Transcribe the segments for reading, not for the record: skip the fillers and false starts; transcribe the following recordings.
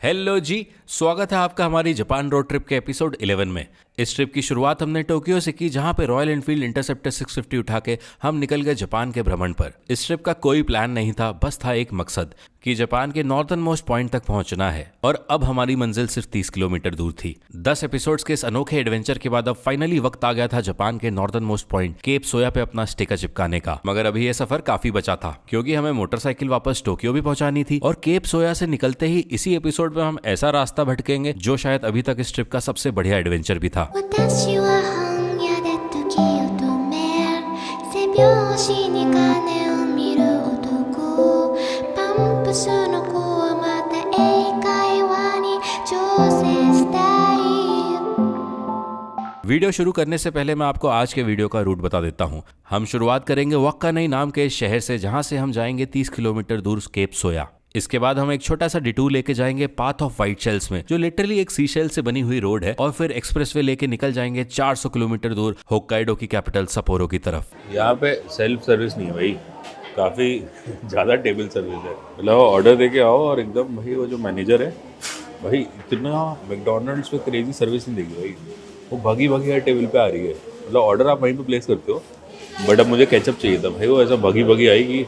Hello जी। स्वागत है आपका हमारी जापान रोड ट्रिप के एपिसोड 11 में। इस ट्रिप की शुरुआत हमने टोक्यो से की, जहां पे रॉयल एनफील्ड इंटरसेप्टर 650 उठा के हम निकल गए जापान के भ्रमण पर। इस ट्रिप का कोई प्लान नहीं था, बस था एक मकसद कि जापान के नॉर्दर्न मोस्ट पॉइंट तक पहुंचना है। और अब हमारी मंजिल सिर्फ 30 किलोमीटर दूर थी। 10 एपिसोड्स के इस अनोखे एडवेंचर के बाद अब फाइनली वक्त आ गया था जापान के नॉर्दर्न मोस्ट पॉइंट केप सोया पे अपना स्टिकर चिपकाने का। मगर अभी ये सफर काफी बचा था, क्योंकि हमें मोटरसाइकिल वापस टोक्यो भी पहुंचानी थी। और केप सोया से निकलते ही इसी एपिसोड में हम ऐसा रास्ता भटकेंगे जो शायद अभी तक इस ट्रिप का सबसे बढ़िया एडवेंचर भी था। 私は本屋で時を止める背拍子に金を見る男パンプスの子はまた英会話に挑戦したい。वीडियो शुरू करने से पहले मैं आपको आज के वीडियो का रूट बता देता हूँ। हम शुरुआत करेंगे वक्कानई नाम के इस शहर से, जहाँ से हम जाएंगे 30 किलोमीटर दूर केप सोया। इसके बाद हम एक छोटा सा डिटूर लेके जाएंगे पाथ ऑफ व्हाइट शेल्स में, जो लिटरली एक सी शेल से बनी हुई रोड है। और फिर एक्सप्रेसवे लेके निकल जाएंगे 400 किलोमीटर दूर होक्काइडो की कैपिटल सपोरो की तरफ। यहाँ पे सेल्फ सर्विस नहीं है भाई, काफ़ी ज़्यादा टेबल सर्विस है। मतलब ऑर्डर दे के आओ और एकदम भाई वो जो मैनेजर है भाई, इतना मैकडोनल्ड्स पे क्रेजी सर्विस नहीं देगी भाई। वो भागी भागी हर टेबल पे आ रही है। मतलब ऑर्डर आप वहीं पे प्लेस करते हो, बट अब मुझे केचप चाहिए था भाई। वो ऐसा भागी भागी आएगी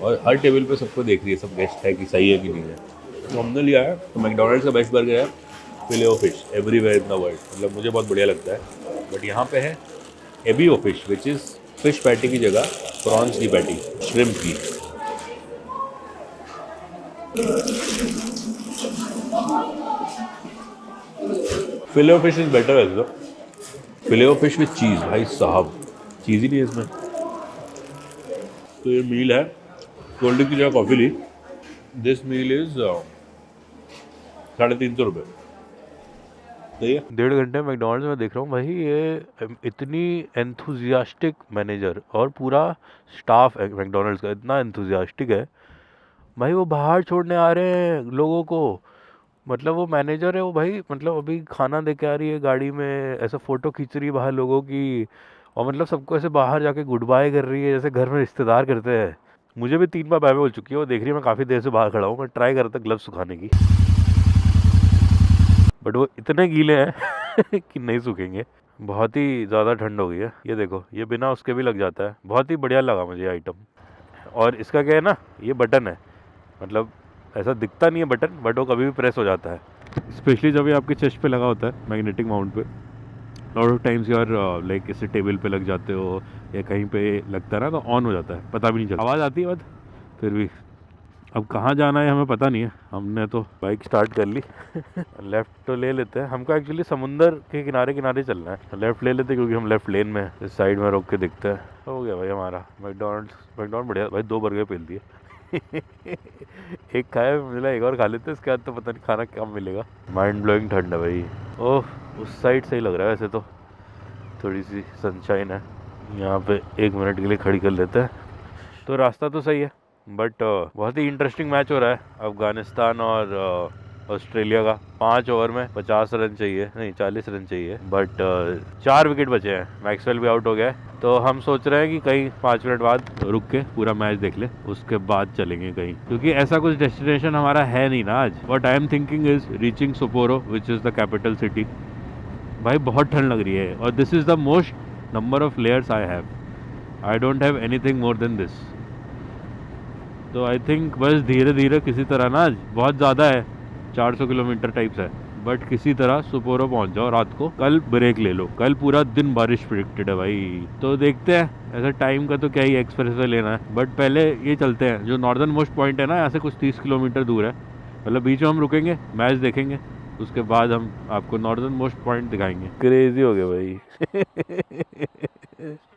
और हर टेबल पे सबको देख रही है, सब गेस्ट है कि सही है कि नहीं है। तो हमने लिया है, तो मैकडोनल्ड्स का बेस्ट बर्गर है fillet o fish everywhere in the world. मतलब मुझे बहुत बढ़िया लगता है। बट यहाँ पे है एबी o fish, which is fish patty की जगह प्रॉन्स की पैटी, श्रिम्प की। Filet o fish is better है तो फिले ओ फिश विथ चीज़, भाई साहब चीज़ ही नहीं है इसमें। तो ये मील है, कोल्ड ड्रिंक की जगह कॉफ़ी ली। दिस मील इज 350 रुपये। सही है। 1.5 घंटे मैकडोनल्ड्स में देख रहा हूँ भाई, ये इतनी एंथुजियास्टिक मैनेजर और पूरा स्टाफ है मैकडोनल्ड्स का, इतना एंथुजियास्टिक है भाई। वो बाहर छोड़ने आ रहे हैं लोगों को। मतलब वो मैनेजर है वो भाई, मतलब अभी खाना दे के आ रही है गाड़ी में, ऐसा फ़ोटो खींच रही है बाहर लोगों की। और मतलब सबको ऐसे बाहर जाके गुड बाय कर रही है, जैसे घर में रिश्तेदार करते हैं। मुझे भी 3 बार बाय बोल चुकी है। वो देख रही है मैं काफ़ी देर से बाहर खड़ा हूँ। मैं ट्राई करता ग्लव्स सुखाने की, बट वो इतने गीले हैं कि नहीं सूखेंगे। बहुत ही ज़्यादा ठंड हो गई है। ये देखो, ये बिना उसके भी लग जाता है। बहुत ही बढ़िया लगा मुझे आइटम। और इसका क्या है ना, ये बटन है, मतलब ऐसा दिखता नहीं है बटन, बट वो कभी भी प्रेस हो जाता है। स्पेशली जब ये आपके चेस्ट पे लगा होता है मैग्नेटिक माउंट पे। लॉट ऑफ टाइम्स यार लाइक किसी टेबल पे लग जाते हो या कहीं पे लगता है ना, तो ऑन हो जाता है, पता भी नहीं चलता। आवाज़ आती है बट फिर भी। अब कहाँ जाना है हमें पता नहीं है। हमने तो बाइक स्टार्ट कर ली लेफ़्ट तो ले लेते हैं। हमको एक्चुअली समुंदर के किनारे किनारे चलना है। लेफ़्ट ले लेते हैं क्योंकि हम लेफ़्ट लेन में, इस साइड में रोक के दिखते हैं। हो गया भाई हमारा मैकडोनल्ड्स बढ़िया भाई। 2 बर्गर पेल दिए एक खाया मिला, एक और खा लेते हैं। इसके बाद तो पता नहीं खाना क्या मिलेगा। माइंड ब्लोइंग ठंड है भाई। ओह, उस साइड सही लग रहा है वैसे तो, थोड़ी सी सनशाइन है। यहाँ पे 1 मिनट के लिए खड़ी कर लेते हैं। तो रास्ता तो सही है, बट बहुत ही इंटरेस्टिंग मैच हो रहा है अफगानिस्तान और ऑस्ट्रेलिया का। 5 ओवर में 50 रन चाहिए, नहीं 40 रन चाहिए, बट 4 विकेट बचे हैं। मैक्सवेल भी आउट हो गया है। तो हम सोच रहे हैं कि कहीं 5 मिनट बाद रुक के पूरा मैच देख ले, उसके बाद चलेंगे कहीं, क्योंकि ऐसा कुछ डेस्टिनेशन हमारा है नहीं ना आज। What I am thinking is reaching सपोरो, which is the capital city. भाई बहुत ठंड लग रही है और this is the most number of layers I have. I don't have anything more than this. तो आई थिंक बस धीरे धीरे किसी तरह ना, आज बहुत ज़्यादा है, 400 किलोमीटर टाइप्स है, बट किसी तरह सपोरो पहुंच जाओ रात को। कल ब्रेक ले लो, कल पूरा दिन बारिश प्रिडिक्टेड है भाई। तो देखते हैं, ऐसा टाइम का तो क्या ही, एक्सप्रेसवे लेना है। बट पहले ये चलते हैं, जो नॉर्दर्न मोस्ट पॉइंट है ना, यहाँ से कुछ 30 किलोमीटर दूर है। मतलब बीच में हम रुकेंगे, मैच देखेंगे, उसके बाद हम आपको नॉर्दर्न मोस्ट पॉइंट दिखाएंगे। क्रेजी हो गया भाई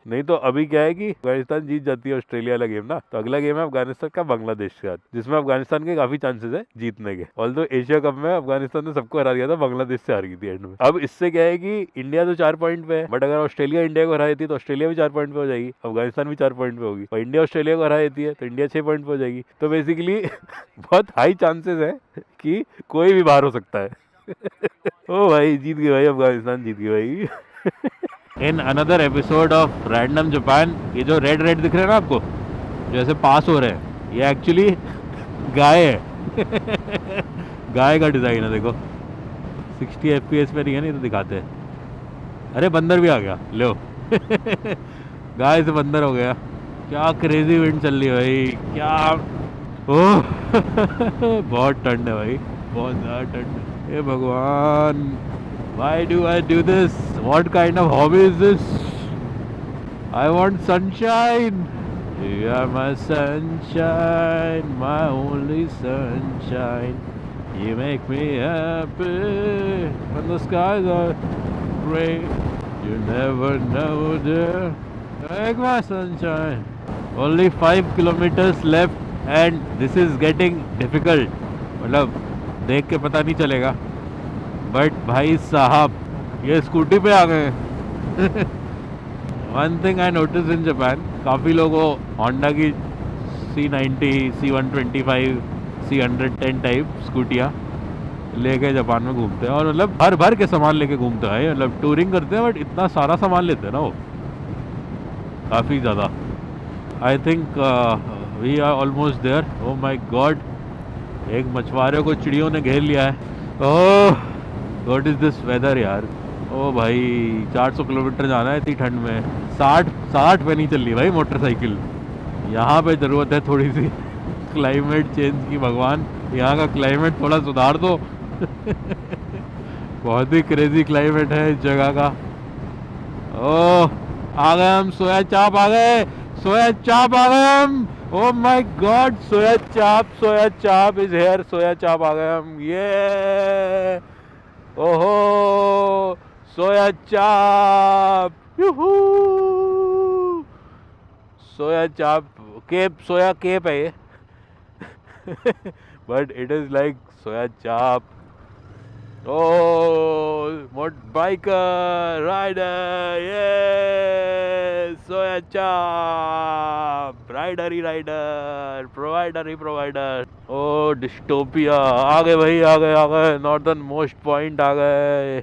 नहीं तो अभी क्या है कि अफगानिस्तान जीत जाती है ऑस्ट्रेलिया वाला गेम ना, तो अगला गेम है अफगानिस्तान का बांग्लादेश के साथ, जिसमें अफगानिस्तान के काफी चांसेस है जीतने के। ऑल्दो एशिया कप में अफगानिस्तान ने सबको हरा दिया था, बांग्लादेश से हार गई थी एंड में। अब इससे क्या है कि इंडिया तो 4 पॉइंट पे है, बट अगर ऑस्ट्रेलिया इंडिया को हरा देती है तो ऑस्ट्रेलिया भी 4 पॉइंट पे हो जाएगी, अफगानिस्तान भी 4 पॉइंट पे होगी, और इंडिया ऑस्ट्रेलिया को हरा देती है तो इंडिया 6 पॉइंट पे हो जाएगी। तो बेसिकली बहुत हाई चांसेस है कि कोई भी बाहर हो सकता है ओ भाई जीत गए भाई, अफगानिस्तान जीत गए भाई in another episode of random Japan. ये जो रेड रेड दिख रहे हैं ना आपको, जैसे पास हो रहे हैं, ये एक्चुअली गाय है गाय का डिज़ाइन है देखो, 60 FPS पे नहीं है, नहीं तो दिखाते हैं। अरे बंदर भी आ गया, लो गाय से बंदर हो गया। क्या क्रेजी विंड चल रही है भाई, क्या ओह बहुत ठंड है भाई, बहुत ज़्यादा ठंड है। हे भगवान, why do I do this, what kind of hobby is this? I want sunshine. You are my sunshine, my only sunshine. You make me happy when the skies are gray. You never know, dear. Take my sunshine. Only 5 kilometers left and this is getting difficult. मतलब देख के पता नहीं चलेगा, but भाई साहब ये scooty पे आ गए। One thing I notice in Japan, काफ़ी लोग वो होंडा की C90, C125, C110 टाइप स्कूटियाँ लेके जापान में घूमते हैं, और मतलब भर भर के सामान लेके घूमते हैं, मतलब टूरिंग करते हैं, बट इतना सारा सामान लेते हैं ना वो, काफ़ी ज़्यादा। I think we are almost there. Oh my god, एक मछुआरे को चिड़ियों ने घेर लिया है। Oh what is this weather यार। ओ भाई 400 किलोमीटर जाना है इतनी ठंड में, 60 पे नहीं चल रही भाई मोटरसाइकिल। यहाँ पे ज़रूरत है थोड़ी सी क्लाइमेट चेंज की, भगवान यहाँ का क्लाइमेट थोड़ा सुधार दो। बहुत ही क्रेजी क्लाइमेट है इस जगह का। ओह आ गए हम, सोया चाप आ गए, सोया चाप आ गए हम। ओह माय गॉड, सोया चाप इज हेयर, सोया चाप आ गए हम। ये ओहो सोया चाप, यूहू सोया चाप केप, सोया केप है ये but it is like soya चाप। ओ मोट बाइकर राइडर, ये सोया चाप, राइडर ही राइडर, प्रोवाइडर ही प्रोवाइडर। ओ डिस्टोपिया आ गए भाई, आ गए नॉर्दर्न मोस्ट पॉइंट आ गए।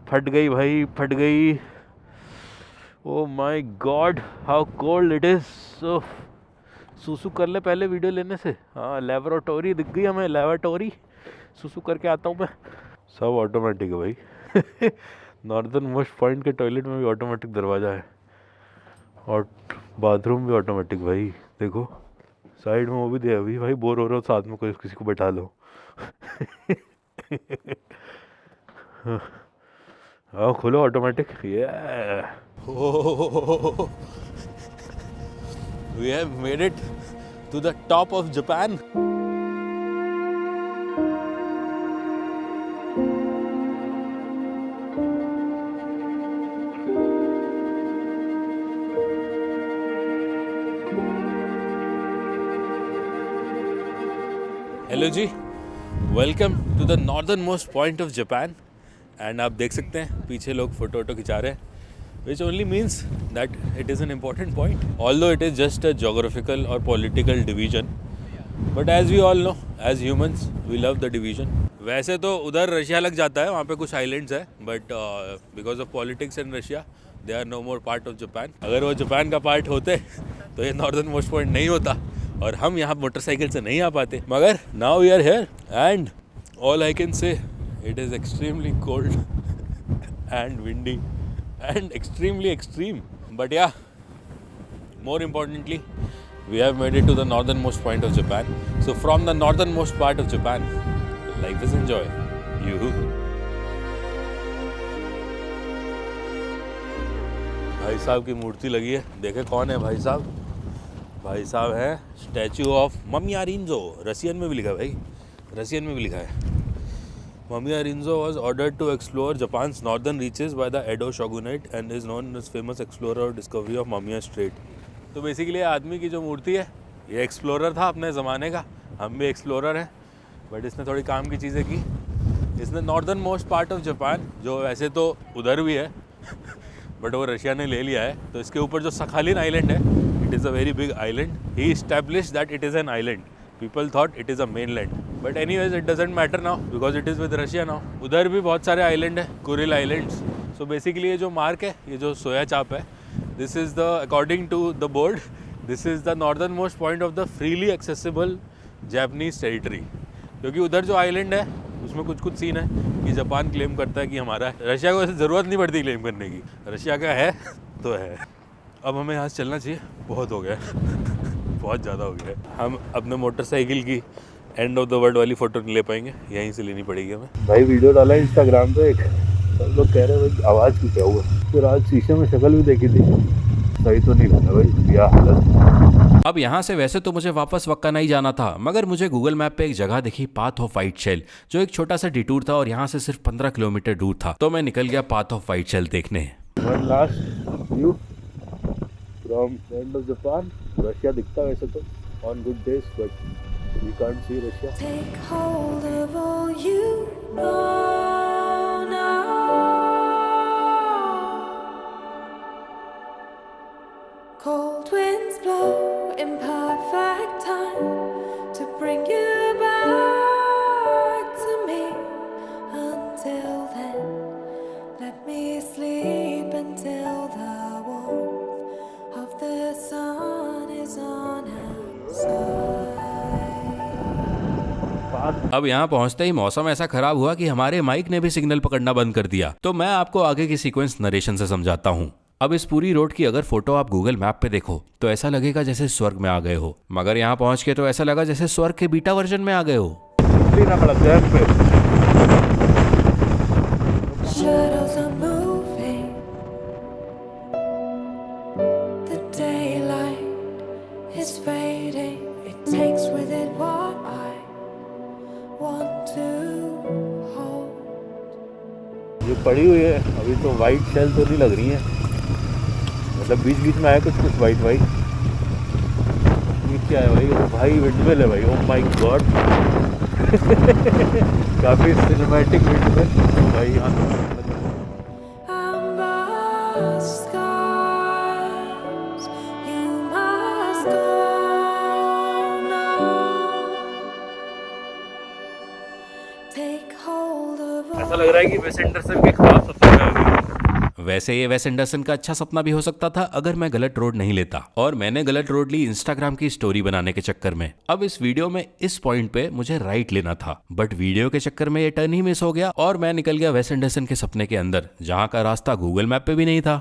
फट गई भाई, फट गई। Oh my God how cold it is. सुसु कर ले पहले वीडियो लेने से। हाँ लेबोरेटोरी दिख गई हमें, लेबोरेटोरी। सुसु करके आता हूँ मैं। सब ऑटोमेटिक है भाई नॉर्दर्न मोस्ट पॉइंट के टॉयलेट में भी ऑटोमेटिक दरवाज़ा है, और बाथरूम भी ऑटोमेटिक भाई। देखो साइड में वो भी दिया अभी भाई, बोर हो रहे हो साथ में कोई किसी को बैठा लो आओ खोलो automatic. We have made it to the top of Japan. Hello जी, welcome to the northern most point of Japan. And आप देख सकते हैं पीछे लोग फोटो वोटो खिंचा रहे हैं, which only means that it is an important point, although it is just a geographical और political division, but as we all know as humans we love the division. वैसे तो उधर रशिया लग जाता है, वहाँ पे कुछ आइलैंड्स है, but because of politics in Russia they are no more part of Japan. अगर वो जापान का पार्ट होते तो ये नॉर्दर्न मोस्ट पॉइंट नहीं होता और हम यहाँ मोटरसाइकिल से नहीं आ पाते। मगर now we are here and all I can say it is extremely cold and windy and extremely extreme, but yeah, more importantly we have made it to the northernmost point of Japan. So from the northernmost part of Japan, life is enjoy. You भाई साहब की मूर्ति लगी है, देखे कौन है भाई साहब। भाई साहब है statue of Mamiya Shinzo, Russian में भी लिखा है भाई, रशियन में भी लिखा है। Mamiya Rinzo was ordered to explore Japan's northern reaches by the Edo shogunate and is known as famous explorer of discovery of Mamiya Strait. तो बेसिकली आदमी की जो मूर्ति है ये एक्सप्लोरर था अपने ज़माने का, हम भी एक्सप्लोरर हैं, बट इसने थोड़ी काम की चीज़ें की। इसने northern most part of Japan, जो वैसे तो उधर भी है बट वो रशिया ने ले लिया है, तो इसके ऊपर जो सखालिन आइलैंड है, it is a very big island. He established that it is an island, people thought it is a mainland, but anyways it doesn't matter now because it is with Russia now. उधर भी बहुत सारे island है, Kuril islands. So basically ये जो mark है, ये जो सोया चाप है, this is the according to the board this is the northern most point of the freely accessible Japanese territory. क्योंकि उधर जो आइलैंड है उसमें कुछ सीन है कि जापान क्लेम करता है कि हमारा है। रशिया को वैसे ज़रूरत नहीं पड़ती क्लेम करने की, रशिया का है तो है। अब हमें यहाँ से चलना चाहिए, बहुत हो गया बहुत ज़्यादा हो गया। हम अपने मोटरसाइकिल की एंड ऑफ द वर्ल्ड वाली फ़ोटो नहीं ले पाएंगे, यहीं से लेनी पड़ेगी हमें। भाई वीडियो डाला इंस्टाग्राम पे, एक सब लोग कह रहे हैं भाई आवाज़ क्यों क्या हुआ। फिर आज शीशे में शक्ल भी देखी थी, सही तो नहीं लगा भाई, क्या हालत। अब यहाँ से वैसे तो मुझे वापस वक्कानाई जाना था, मगर मुझे गूगल मैप पे एक जगह दिखी, पाथ ऑफ वाइट शेल, जो एक छोटा सा डिटूर था और यहाँ से सिर्फ 15 किलोमीटर दूर था। तो मैं निकल गया पाथ ऑफ वाइट शेल देखने। One last view from end of Japan. Russia दिखता वैसे तो on good days, but we can't see Russia. Take hold of all you know now. Cold winds blow in perfect time to bring you back to me. Until then, let me sleep until the warmth of the sun is on our side. अब यहाँ पहुँचते ही मौसम ऐसा खराब हुआ कि हमारे mic ने भी सिग्नल पकड़ना बंद कर दिया। तो मैं आपको आगे की सीक्वेंस नरेशन से समझाता हूँ। अब इस पूरी रोड की अगर फोटो आप गूगल मैप पे देखो तो ऐसा लगेगा जैसे स्वर्ग में आ गए हो, मगर यहाँ पहुँच के तो ऐसा लगा जैसे स्वर्ग के बीटा वर्जन में आ गए हो। Shadows are moving, the daylight is fading. It takes with it what I want to hold. ये पड़ी हुई है अभी तो, वाइट शेल तो नहीं लग रही है, मतलब बीच बीच में आया कुछ वाइट वाइट। ये क्या है भाई? ओ भाई विंडमिल है भाई, ओह माय गॉड काफी सिनेमैटिक विंडमिल भाई यहाँ। Amber skies, you must go now. Take hold of all. ऐसा लग रहा है कि वेस एंडरसन के ख्वाब सपने में आ गए। वैसे ये वेस एंडरसन का अच्छा सपना भी हो सकता था अगर मैं गलत रोड नहीं लेता, और मैंने गलत रोड ली इंस्टाग्राम की स्टोरी बनाने के चक्कर में। अब इस वीडियो में इस पॉइंट पे मुझे राइट लेना था, बट वीडियो के चक्कर में ये टर्न ही मिस हो गया और मैं निकल गया वेस एंडरसन के सपने के अंदर, जहाँ का रास्ता गूगल मैप पे भी नहीं था।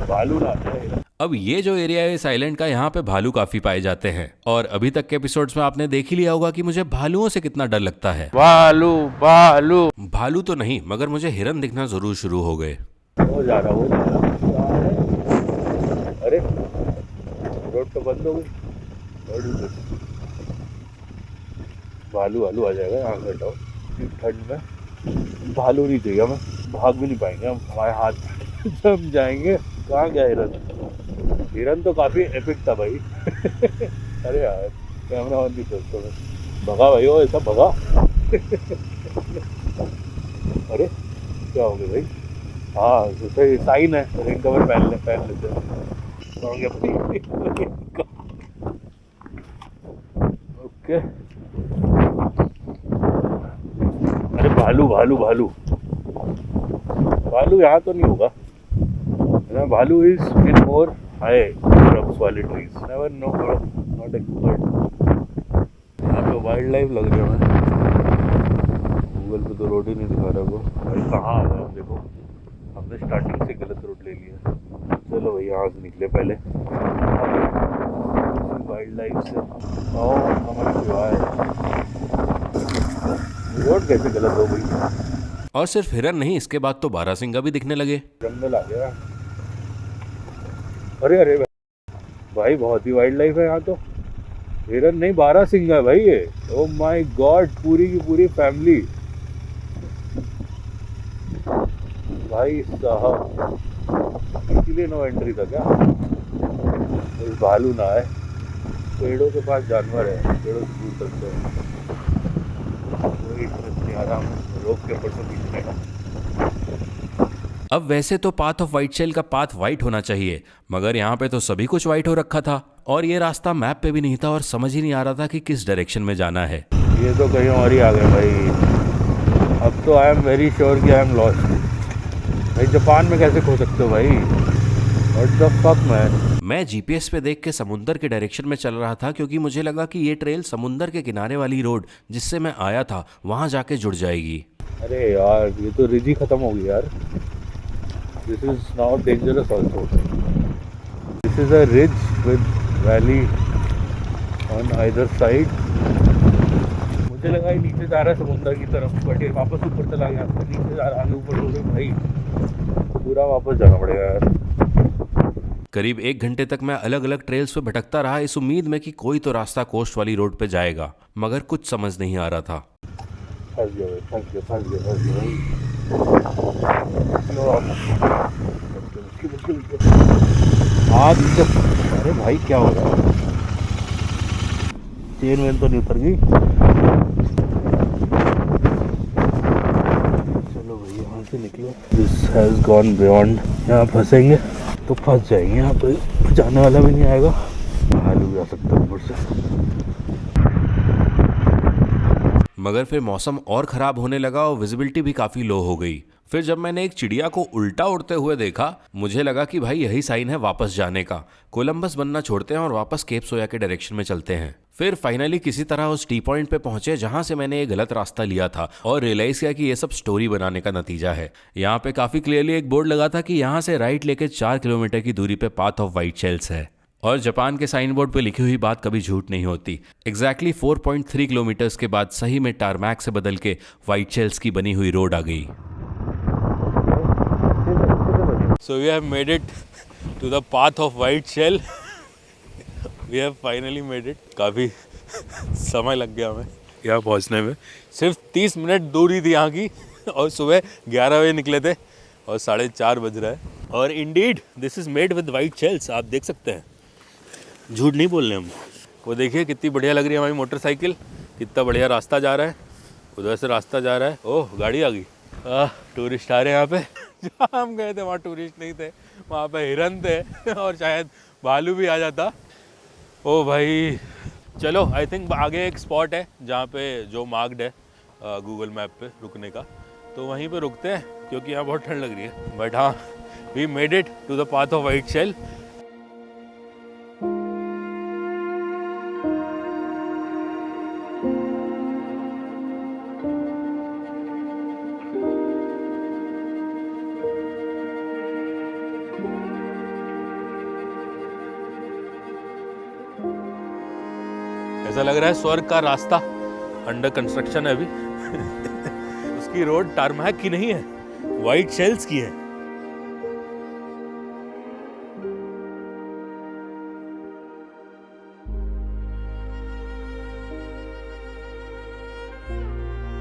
भालू लाते हैं। अब ये जो एरिया है इस आइलैंड का, यहाँ पे भालू काफी पाए जाते हैं, और अभी तक के एपिसोड्स में आपने देख ही लिया होगा कि मुझे भालुओं से कितना डर लगता है। भालू भालू भालू तो नहीं, मगर मुझे हिरन दिखना जरूर शुरू हो गए। हो जा रहा हो जा रहा। अरे रोड तो बंद हो गई, भालू भालू आ जाएगा यहाँ से। हटाओ, ठंड में भालू नहीं चाहिए हमें, भाग भी नहीं पाएंगे हम, हमारे हाथ जम जाएंगे। कहाँ गया हिरन? हिरन तो काफी एपिक था भाई अरे यार कैमरा ऑन नहीं करता मैं, भगा भाई वो ऐसा भगा अरे क्या हो गया भाई? हाँ सही साइन है, रेन कवर पहन लेते हैं। ओके। अरे भालू भालू भालू भालू यहाँ तो नहीं होगा। भालू is in more high shrubs वाले trees, never know, not expert. यहाँ पे वाइल्ड लाइफ लग रही है। गूगल पे तो रोड ही नहीं दिखा रहा वो भाई, कहाँ आ गए हम? देखो हमने स्टार्टिंग से गलत रोड ले लिया। चलो भाई यहाँ से निकले पहले वाइल्ड लाइफ से। रोड कैसे गलत हो गई? और सिर्फ हिरन नहीं, इसके बाद तो बारहसिंगा भी दिखने लगे। जंगल आ गया। अरे अरे भाई बहुत ही वाइल्ड लाइफ है यहाँ तो। हिरन नहीं, बारहसिंगा है भाई ये। ओह माय गॉड, पूरी की पूरी फैमिली भाई साहब। इसीलिए नो एंट्री था क्या? तो भालू ना है, पेड़ों के पास जानवर है, पेड़ों से दूर सकते हैं। कोई इंटरेस्ट नहीं आ रहा, रोक के ऊपर से पीछे। अब वैसे तो पाथ ऑफ वाइट शेल का पाथ वाइट होना चाहिए, मगर यहाँ पे तो सभी कुछ वाइट हो रखा था, और ये रास्ता मैप पे भी नहीं था और समझ ही नहीं आ रहा था कि किस डायरेक्शन में जाना है। ये तो कहीं और ही आ गए भाई। अब तो आई एम वेरी श्योर कि आई एम लॉस्ट। भाई जापान में कैसे खो सकते हो भाई? What the fuck man. मैं जीपीएस पे देख के समुंदर के डायरेक्शन में चल रहा था क्योंकि मुझे लगा कि ये ट्रेल समुंदर के किनारे वाली रोड जिससे मैं आया था वहाँ जाके जुड़ जाएगी। अरे यार ये तो रिज ही खत्म हो गई यार। This is now dangerous also. This is a ridge with valley on either side. मुझे लगा ये नीचे जा रहा है समुंदर की तरफ, बट ये वापस ऊपर चला गया। नीचे जा रहा है, ऊपर हो गए भाई, पूरा वापस जाना पड़ेगा यार। करीब 1 घंटे तक मैं अलग अलग ट्रेल्स पे भटकता रहा इस उम्मीद में कि कोई तो रास्ता कोस्ट वाली रोड पे जाएगा, मगर कुछ समझ नहीं आ रहा था। फंस गया भाई, फंस गया भाई। आज अरे भाई क्या हो रहा है? चेन वेन तो नहीं उतर गई? चलो भाई यहाँ से निकलो। This has gone beyond. यहाँ फंसेंगे तो फंस जाएंगे, यहाँ पे जाने वाला भी नहीं आएगा। भालू भी आ सकता है ऊपर से। मगर फिर मौसम और ख़राब होने लगा और विजिबिलिटी भी काफ़ी लो हो गई। फिर जब मैंने एक चिड़िया को उल्टा उड़ते हुए देखा, मुझे लगा कि भाई यही साइन है वापस जाने का। कोलंबस बनना छोड़ते हैं और वापस केप सोया के डायरेक्शन में चलते हैं। फिर फाइनली किसी तरह उस टी पॉइंट पे पहुंचे जहां से मैंने ये गलत रास्ता लिया था और रियलाइज किया कि ये सब स्टोरी बनाने का नतीजा है। यहाँ पे काफ़ी क्लियरली एक बोर्ड लगा था कि यहाँ से राइट लेके 4 किलोमीटर की दूरी पे पाथ ऑफ वाइट शेल्स है। और जापान के साइन बोर्ड पे लिखी हुई बात कभी झूठ नहीं होती। एग्जैक्टली 4.3 किलोमीटर्स के बाद सही में टारमैक से बदल के वाइट शेल्स की बनी हुई रोड आ गई। So we have made it to the path of white shell. We have finally made it. काफ़ी समय लग गया हमें यहाँ पहुँचने में। सिर्फ 30 मिनट दूरी थी यहाँ की और सुबह 11 बजे निकले थे और 4:30 बज रहा है। और Indeed this is made with white shells. आप देख सकते हैं, झूठ नहीं बोल रहे हम। वो देखिए कितनी बढ़िया लग रही है हमारी मोटरसाइकिल, कितना बढ़िया रास्ता जा रहा है। उधर से रास्ता जा रहा है। ओह गाड़ी आ गई। टूरिस्ट आ रहे हैं यहाँ पे। जहाँ हम गए थे वहाँ टूरिस्ट नहीं थे, वहाँ पे हिरन थे और शायद भालू भी आ जाता। ओ भाई चलो, आई थिंक आगे एक स्पॉट है जहाँ पे जो मार्क्ड है गूगल मैप पे रुकने का, तो वहीं पे रुकते हैं क्योंकि यहाँ बहुत ठंड लग रही है। बट हाँ, we made it to the path of white shell. ऐसा लग रहा है स्वर्ग का रास्ता अंडर कंस्ट्रक्शन है अभी। उसकी रोड टारमैक की नहीं है, वाइट शेल्स की है।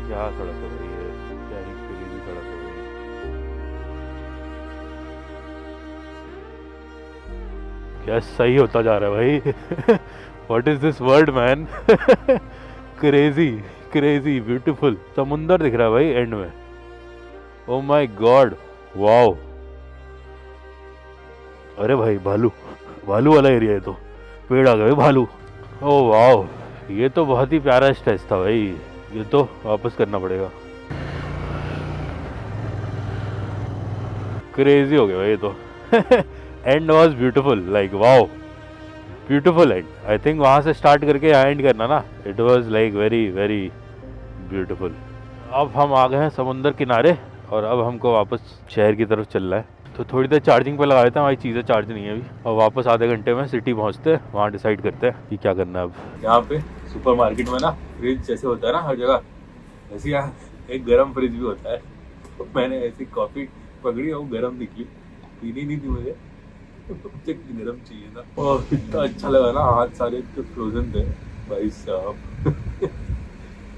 क्या सड़क है भाई ये, क्या ही क्रेजी सड़क है भाई। क्या सही होता जा रहा है भाई। What is this world man? Crazy, crazy, beautiful. समुंदर दिख रहा है भाई एंड में। Oh my God, wow. अरे भाई भालू वाला एरिया है, तो पेड़ आ गए भालू। Oh wow, ये तो बहुत ही प्यारा स्ट्रेच था भाई, ये तो वापस करना पड़ेगा। क्रेजी हो गया भाई ये तो। And was beautiful, like wow, beautiful and. I think वहाँ से स्टार्ट करके यहाँ एंड करना ना, it was like very very beautiful. अब हम आ गए हैं समुंदर किनारे और अब हमको वापस शहर की तरफ चलना है, तो थोड़ी देर चार्जिंग पे लगा देते हैं। हमारी चीज़ें चार्ज नहीं है अभी, और वापस आधे घंटे में सिटी पहुँचते हैं, वहाँ डिसाइड करते हैं कि क्या करना है अब। यहाँ पे सुपर मार्केट में ना फ्रिज जैसे होता है ना हर जगह, वैसे यहाँ एक गर्म फ्रिज भी होता है। तो मैंने ऐसी कॉफ़ी पकड़ी और गर्म निकली, पीनी नहीं थी मुझे, गरम चाहिए था। और इतना अच्छा लगा ना, हाथ सारे तो फ्रोजन थे भाई साहब।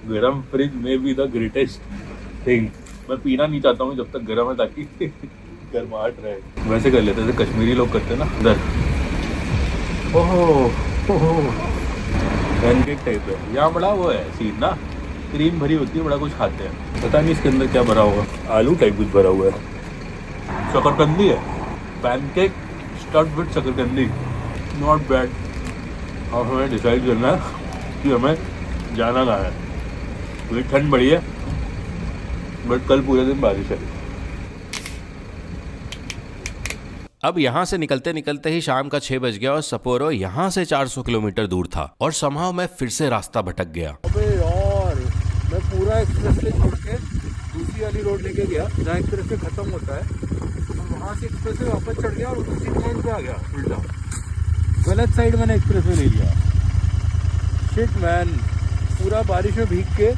गरम फ्रिज में भी द ग्रेटेस्ट थिंग। मैं पीना नहीं चाहता हूँ जब तक गर्म है, ताकि गर्माहट रहे। वैसे कर लेते थे कश्मीरी लोग करते हैं ना उधर। ओह पैनकेक टाइप है यहाँ, बड़ा वो है सीन ना, क्रीम भरी होती है, बड़ा कुछ खाते हैं। पता नहीं इसके अंदर क्या भरा हुआ, आलू टाइप कुछ भरा हुआ है, शकरकंदी है। पैनकेक स्टफ्ड विद शकरकंदी, नॉट बैड। अब हमें डिसाइड करना है कि हमें जाना कहाँ है, क्योंकि ठंड बढ़ी है, बट कल पूरे दिन बारिश है। अब यहाँ से निकलते निकलते ही शाम का 6 बज गया और सपोरो यहाँ से 400 किलोमीटर दूर था और समहाउ मैं फिर से रास्ता भटक गया। अबे यार, मैं पूरा एक्सप्रेस वे छोड़ के दूसरी वाली रोड लेके गया जहाँ एक्सप्रेस वे खत्म होता है, और वहाँ से एक्सप्रेस वे वापस चढ़ गया और दूसरी साइड पे आ गया उल्टा। गलत साइड मैंने एक्सप्रेस वे ले लिया। शिट मैन, पूरा बारिश में भीग के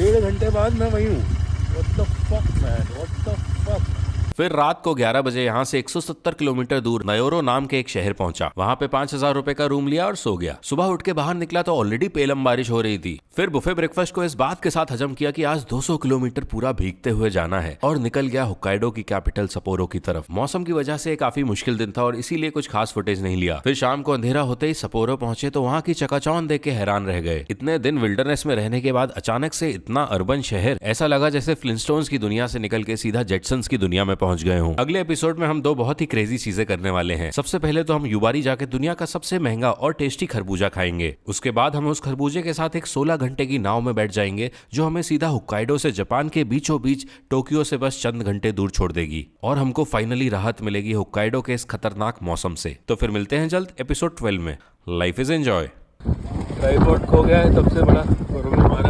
1.5 घंटे बाद मैं वहीं हूँ। What the fuck man, what the fuck? फिर रात को 11 बजे यहाँ से 170 किलोमीटर दूर नयोरो नाम के एक शहर पहुंचा। वहाँ पे 5,000 रुपए का रूम लिया और सो गया। सुबह उठ के बाहर निकला तो ऑलरेडी पेलम बारिश हो रही थी। फिर बुफे ब्रेकफास्ट को इस बात के साथ हजम किया कि आज 200 किलोमीटर पूरा भीगते हुए जाना है और निकल गया होक्काइडो की कैपिटल सपोरो की तरफ। मौसम की वजह से काफी मुश्किल दिन था और इसीलिए कुछ खास फुटेज नहीं लिया। फिर शाम को अंधेरा होते ही सपोरो पहुंचे तो वहाँ की चकाचौंध देख के हैरान रह गए। इतने दिन विल्डरनेस में रहने के बाद अचानक से इतना अर्बन शहर, ऐसा लगा जैसे फ्लिंस्टोन्स की दुनिया से निकल के सीधा जेटसन्स की दुनिया में पहुंच गए हूँ। अगले एपिसोड में हम 2 बहुत ही क्रेजी चीजें करने वाले हैं। सबसे पहले तो हम युबारी जाके दुनिया का सबसे महंगा और टेस्टी खरबूजा खाएंगे। उसके बाद हम उस खरबूजे के साथ एक 16 घंटे की नाव में बैठ जाएंगे जो हमें सीधा होक्काइडो से जापान के बीचों बीच टोक्यो से बस चंद घंटे दूर छोड़ देगी और हमको फाइनली राहत मिलेगी होक्काइडो के इस खतरनाक मौसम से। तो फिर मिलते हैं जल्द एपिसोड 12 में। Life is enjoy. ट्राइपॉड खो गया है, सबसे बड़ा प्रॉब्लम हमारे